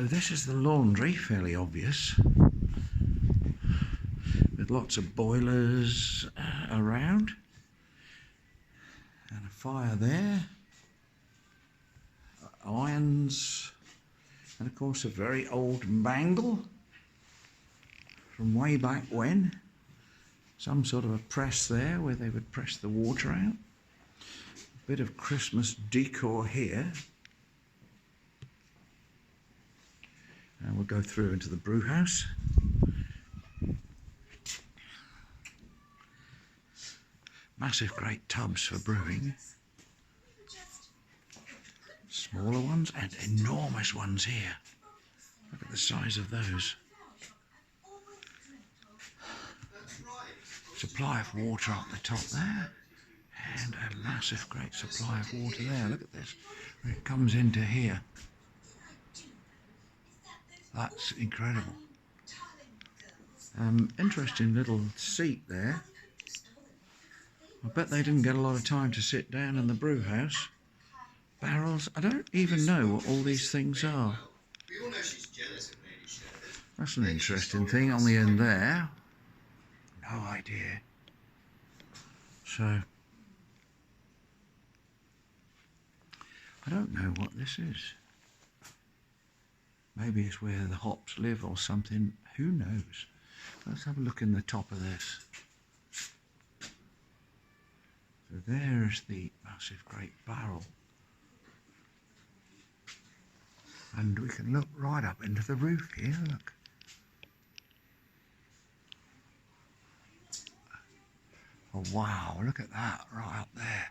So this is the laundry, fairly obvious, with lots of boilers around, and a fire there, irons, and of course a very old mangle from way back when. Some sort of a press there where they would press the water out. A bit of Christmas decor here. And we'll go through into the brew house. Massive great tubs for brewing. Smaller ones and enormous ones here. Look at the size of those. Supply of water up the top there. And a massive great supply of water there. Look at this. It comes into here. That's incredible. Interesting little seat there. I bet they didn't get a lot of time to sit down in the brew house. Barrels. I don't even know what all these things are. That's an interesting thing on the end there. No idea. So, I don't know what this is. Maybe it's where the hops live or something. Who knows? Let's have a look in the top of this. So there's the massive great barrel. And we can look right up into the roof here, look. Oh wow, look at that right up there.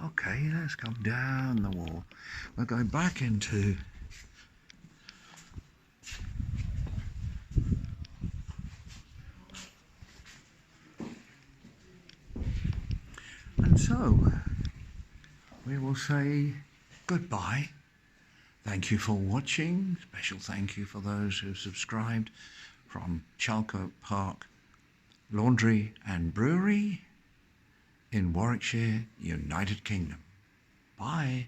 Okay, let's come down the wall. We're going back into and so we will say goodbye. Thank you for watching. Special thank you for those who subscribed from Charlecote Park Laundry and Brewery in Warwickshire, United Kingdom. Bye.